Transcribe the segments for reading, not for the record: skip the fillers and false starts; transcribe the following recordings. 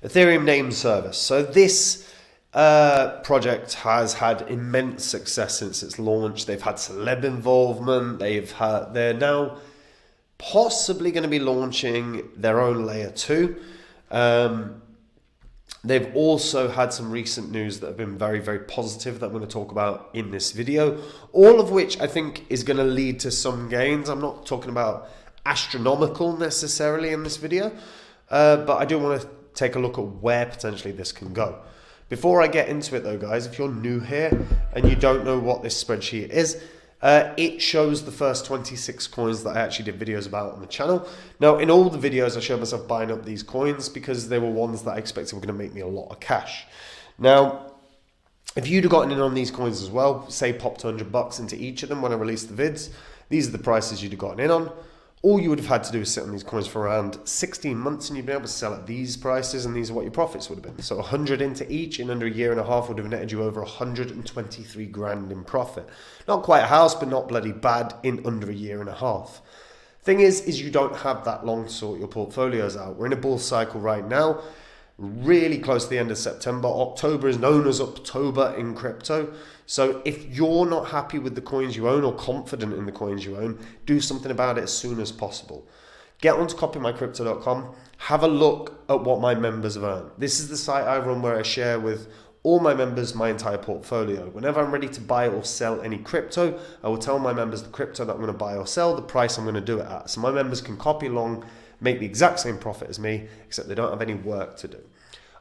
Ethereum Name Service. So this project has had immense success since its launch. They've had celeb involvement. They're now possibly going to be launching their own layer 2. They've also had some recent news that have been very, very positive that I'm going to talk about in this video, all of which I think is going to lead to some gains. I'm not talking about astronomical necessarily in this video, but I do want to take a look at where potentially this can go. Before I get into it though, guys, if you're new here and you don't know what this spreadsheet is, it shows the first 26 coins that I actually did videos about on the channel. Now, in all the videos, I showed myself buying up these coins because they were ones that I expected were going to make me a lot of cash. Now, if you'd have gotten in on these coins as well, say popped $100 into each of them when I released the vids, these are the prices you'd have gotten in on. All you would have had to do is sit on these coins for around 16 months and you'd be able to sell at these prices, and these are what your profits would have been. So 100 into each in under a year and a half would have netted you over 123 grand in profit. Not quite a house, but not bloody bad in under a year and a half. Thing is you don't have that long to sort your portfolios out. We're in a bull cycle right now, really close to the end of September. October is known as October in crypto. So if you're not happy with the coins you own or confident in the coins you own, do something about it as soon as possible. Get onto copymycrypto.com, have a look at what my members have earned. This is the site I run where I share with all my members my entire portfolio. Whenever I'm ready to buy or sell any crypto, I will tell my members the crypto that I'm going to buy or sell, the price I'm going to do it at. So my members can copy along, make the exact same profit as me, except they don't have any work to do.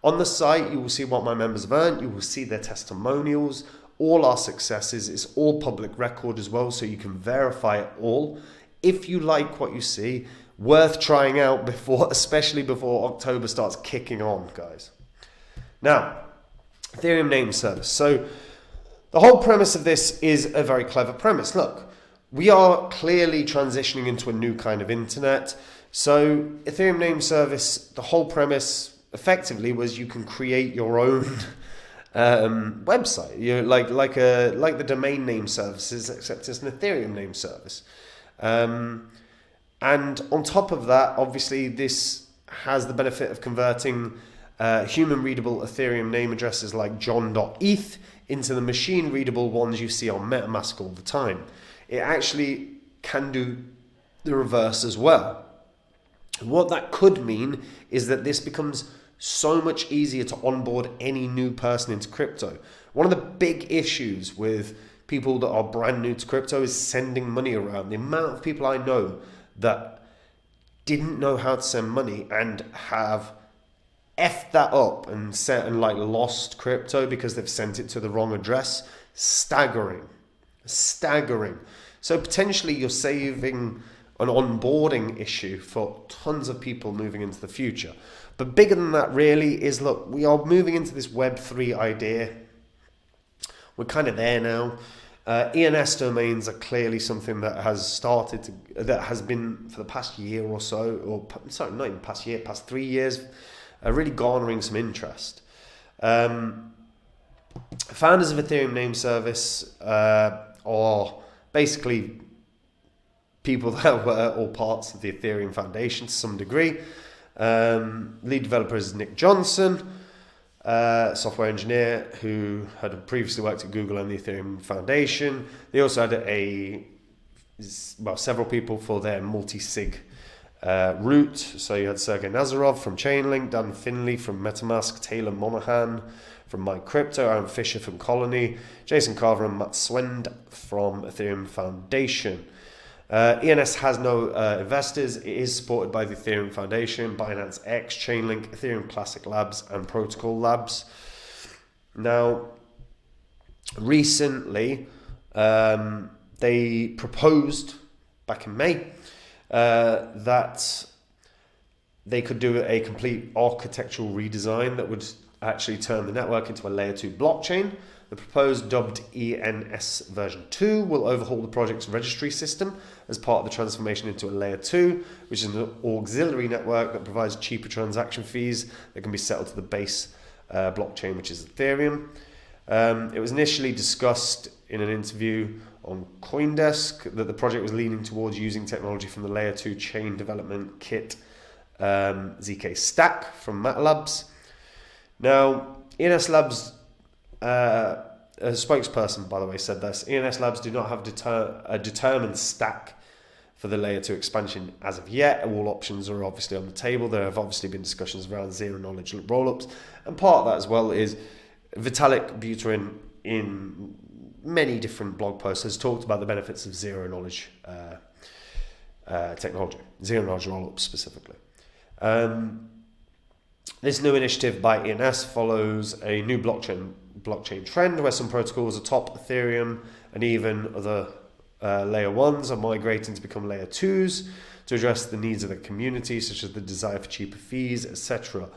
On the site, you will see what my members have earned. You will see their testimonials, all our successes. It's all public record as well, so you can verify it all. If you like what you see, worth trying out before, especially before October starts kicking on, guys. Now, Ethereum Name Service. So the whole premise of this is a very clever premise. Look, we are clearly transitioning into a new kind of internet. So Ethereum Name Service, the whole premise effectively was you can create your own website. You're like the domain name services, except it's an Ethereum name service. And on top of that, obviously, this has the benefit of converting human readable Ethereum name addresses like john.eth into the machine readable ones you see on MetaMask all the time. It actually can do the reverse as well. What that could mean is that this becomes so much easier to onboard any new person into crypto. One of the big issues with people that are brand new to crypto is sending money around. The amount of people I know that didn't know how to send money and have effed that up and lost crypto because they've sent it to the wrong address. Staggering. So potentially you're saving an onboarding issue for tons of people moving into the future. But bigger than that really is, look, we are moving into this Web3 idea. We're kind of there now. ENS domains are clearly something that has been for the past year or so, not even past year, past 3 years, really garnering some interest. Founders of Ethereum Name Service are basically people that were all parts of the Ethereum Foundation to some degree. Lead developer is Nick Johnson, software engineer who had previously worked at Google and the Ethereum Foundation. They also had several people for their multi-sig route. So you had Sergey Nazarov from Chainlink, Dan Finley from MetaMask, Taylor Monahan from MyCrypto, Aaron Fisher from Colony, Jason Carver and Matt Swend from Ethereum Foundation. ENS has no investors. It is supported by the Ethereum Foundation, Binance X, Chainlink, Ethereum Classic Labs, and Protocol Labs. Now, recently, they proposed back in May that they could do a complete architectural redesign that would actually turn the network into a layer 2 blockchain. The proposed dubbed ENS version 2 will overhaul the project's registry system as part of the transformation into a layer 2, which is an auxiliary network that provides cheaper transaction fees that can be settled to the base blockchain, which is Ethereum. It was initially discussed in an interview on CoinDesk that the project was leaning towards using technology from the layer 2 chain development kit ZK Stack from MATLabs. Now, ENS Labs, a spokesperson, by the way, said this. ENS Labs do not have a determined stack for the layer 2 expansion as of yet. All options are obviously on the table. There have obviously been discussions around zero-knowledge rollups. And part of that as well is Vitalik Buterin, in many different blog posts, has talked about the benefits of zero-knowledge technology, zero-knowledge rollups specifically. This new initiative by ENS follows a new blockchain trend where some protocols atop Ethereum and even other layer 1s are migrating to become layer 2s to address the needs of the community, such as the desire for cheaper fees, etc.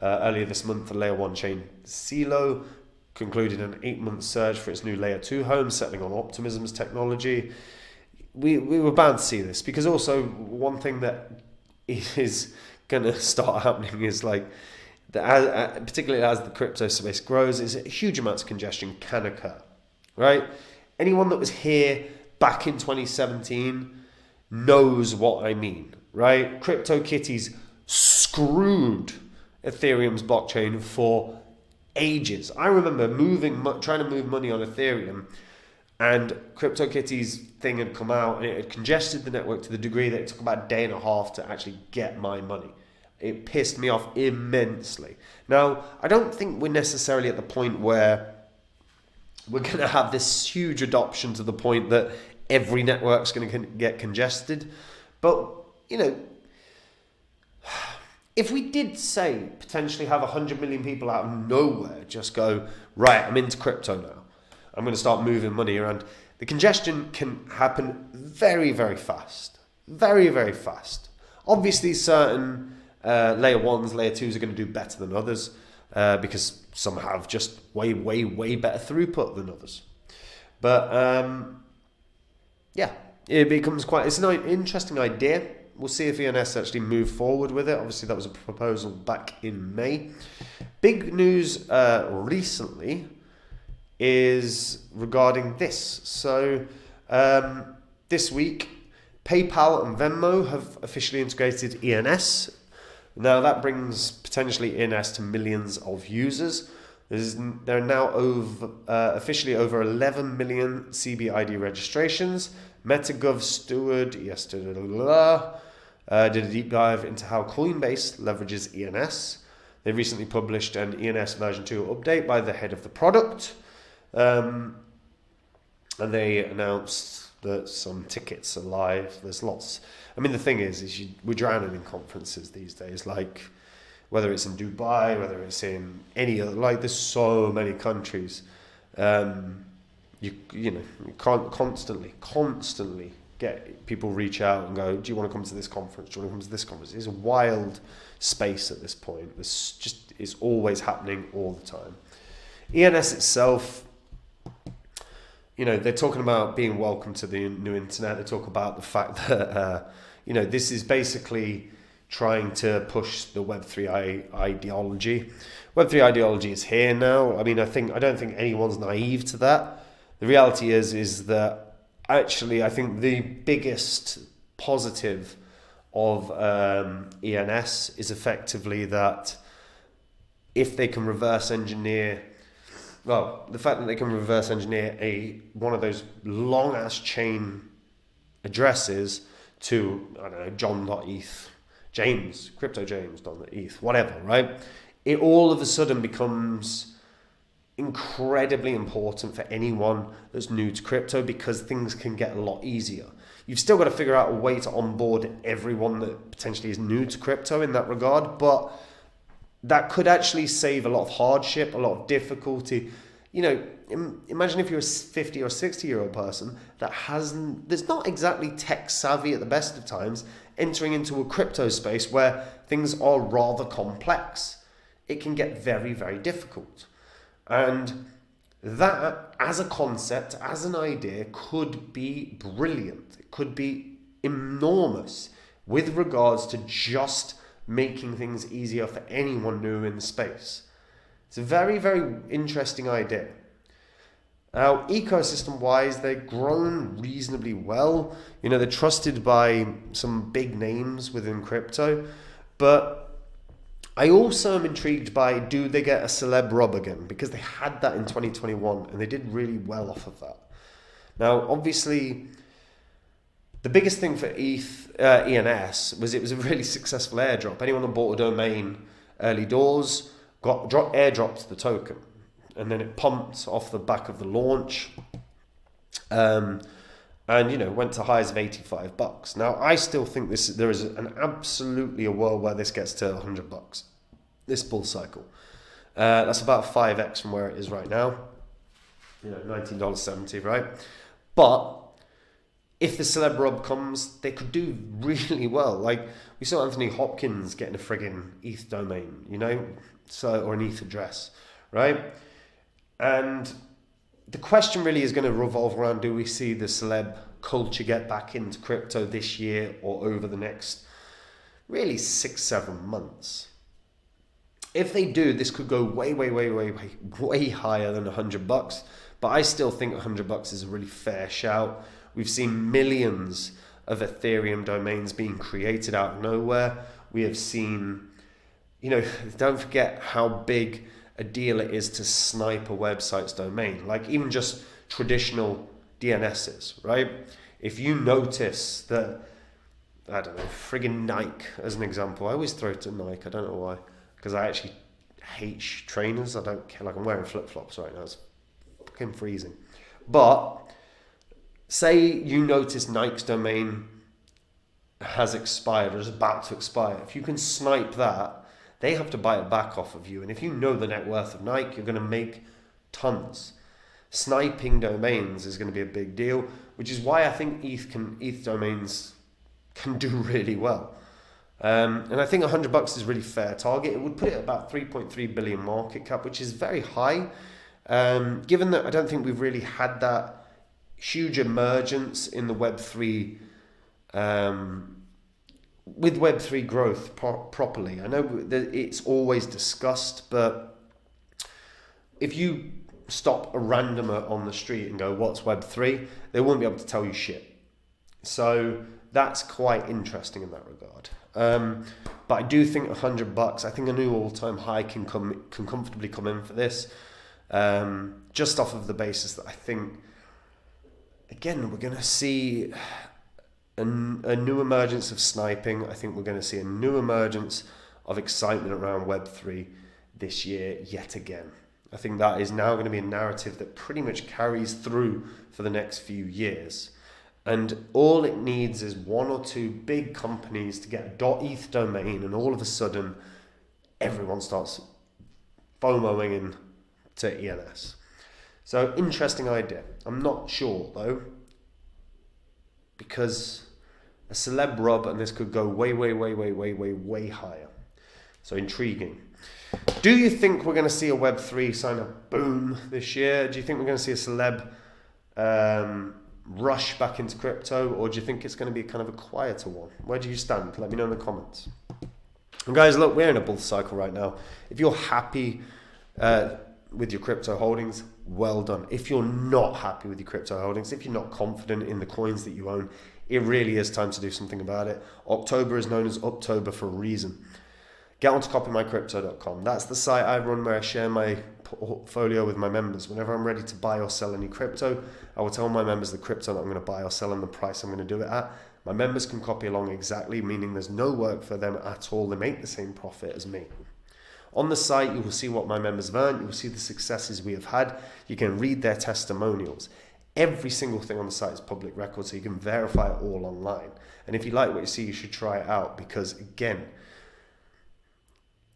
Earlier this month, the layer 1 chain CELO concluded an 8-month search for its new layer 2 home, settling on Optimism's technology. We were bound to see this, because also one thing that is going to start happening is particularly as the crypto space grows, is huge amounts of congestion can occur, right? Anyone that was here back in 2017 knows what I mean, right? CryptoKitties screwed Ethereum's blockchain for ages. I remember trying to move money on Ethereum, and CryptoKitties thing had come out and it had congested the network to the degree that it took about a day and a half to actually get my money. It pissed me off immensely. Now, I don't think we're necessarily at the point where we're going to have this huge adoption to the point that every network's going to get congested. But, if we did say potentially have 100 million people out of nowhere just go, right, I'm into crypto now, I'm going to start moving money around, the congestion can happen very, very fast. Very, very fast. Obviously, certain layer 1s, layer 2s are going to do better than others because some have just way, way, way better throughput than others. But, it becomes it's an interesting idea. We'll see if ENS actually move forward with it. Obviously, that was a proposal back in May. Big news recently is regarding this. So this week, PayPal and Venmo have officially integrated ENS. Now that brings potentially ENS to millions of users. There are now officially over 11 million CBID registrations. MetaGov steward did a deep dive into how Coinbase leverages ENS. They recently published an ENS version 2 update by the head of the product. And they announced that some tickets are live. There's lots. I mean, the thing is we're drowning in conferences these days, like whether it's in Dubai, whether it's in any other, there's so many countries. You can't constantly get people reach out and go, do you want to come to this conference? Do you want to come to this conference? It's a wild space at this point. It's always happening all the time. ENS itself, they're talking about being welcome to the new internet. They talk about the fact that, this is basically trying to push the Web3 ideology. Web3 ideology is here now. I mean, I don't think anyone's naive to that. The reality is that actually I think the biggest positive of ENS is effectively that if they can reverse engineer, the fact that they can reverse engineer one of those long ass chain addresses to, I don't know, John.eth, James, Crypto James, John.eth, whatever, right? It all of a sudden becomes incredibly important for anyone that's new to crypto, because things can get a lot easier. You've still got to figure out a way to onboard everyone that potentially is new to crypto in that regard, but that could actually save a lot of hardship, a lot of difficulty. Imagine if you're a 50 or 60-year-old person that's not exactly tech savvy at the best of times, entering into a crypto space where things are rather complex. It can get very, very difficult. And that, as a concept, as an idea, could be brilliant. It could be enormous with regards to just making things easier for anyone new in the space. It's a very, very interesting idea. Now, ecosystem-wise, they've grown reasonably well. They're trusted by some big names within crypto, but I also am intrigued by, do they get a celeb rub again? Because they had that in 2021 and they did really well off of that. Now, obviously, the biggest thing for ENS was it was a really successful airdrop. Anyone that bought a domain early doors airdropped the token, and then it pumped off the back of the launch, and went to highs of $85. Now, I still think there is absolutely a world where this gets to $100. This bull cycle, that's about 5x from where it is right now. $19.70, right? But if the celeb rub comes, they could do really well. Like, we saw Anthony Hopkins getting a friggin' ETH domain, or an ETH address, right? And the question really is going to revolve around, do we see the celeb culture get back into crypto this year or over the next really 6-7 months? If they do, this could go way higher than $100. But I still think $100 is a really fair shout. We've seen millions of Ethereum domains being created out of nowhere. We have seen, don't forget how big a deal it is to snipe a website's domain. Like, even just traditional DNSs, right? If you notice that, I don't know, friggin' Nike as an example. I always throw it to Nike. I don't know why. Because I actually hate trainers. I don't care. Like, I'm wearing flip-flops right now. It's fucking freezing. But say you notice Nike's domain has expired or is about to expire. If you can snipe that, they have to buy it back off of you. And if you know the net worth of Nike, you're going to make tons. Sniping domains is going to be a big deal, which is why I think ETH domains can do really well. And I think $100 is really fair target. It would put it at about 3.3 billion market cap, which is very high. Given that I don't think we've really had that huge emergence in the Web3, with Web3 growth properly. I know that it's always discussed, but if you stop a randomer on the street and go, what's Web3? They won't be able to tell you shit. So that's quite interesting in that regard. But I do think $100, I think a new all-time high can comfortably come in for this, just off of the basis that I think, again, we're going to see a new emergence of sniping. I think we're going to see a new emergence of excitement around Web3 this year yet again. I think that is now going to be a narrative that pretty much carries through for the next few years. And all it needs is one or two big companies to get a .eth domain, and all of a sudden everyone starts FOMOing into ENS. So, interesting idea. I'm not sure though, because a celeb rub and this could go way higher. So, intriguing. Do you think we're going to see a Web3 sign a boom this year? Do you think we're going to see a celeb rush back into crypto, or do you think it's going to be kind of a quieter one? Where do you stand? Let me know in the comments. And guys, look, we're in a bull cycle right now. If you're happy with your crypto holdings, well done. If you're not happy with your crypto holdings, if you're not confident in the coins that you own, it really is time to do something about it. October is known as Uptober for a reason. Get onto copymycrypto.com. That's the site I run where I share my portfolio with my members. Whenever I'm ready to buy or sell any crypto, I will tell my members the crypto that I'm going to buy or sell and the price I'm going to do it at. My members can copy along exactly, meaning there's no work for them at all. They make the same profit as me. On the site, you will see what my members have earned. You will see the successes we have had. You can read their testimonials. Every single thing on the site is public record, so you can verify it all online. And if you like what you see, you should try it out, because again,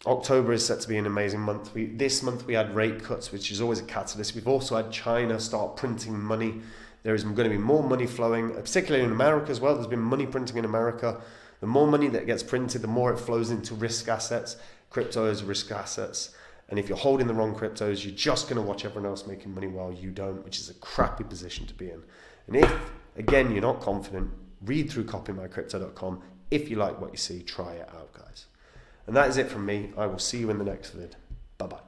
October is set to be an amazing month. This month we had rate cuts, which is always a catalyst. We've also had China start printing money. There is going to be more money flowing, particularly in America as well. There's been money printing in America. The more money that gets printed, the more it flows into risk assets. Crypto is risk assets. And if you're holding the wrong cryptos, you're just going to watch everyone else making money while you don't, which is a crappy position to be in. And if, again, you're not confident, read through copymycrypto.com. If you like what you see, try it out, guys. And that is it from me. I will see you in the next vid. Bye-bye.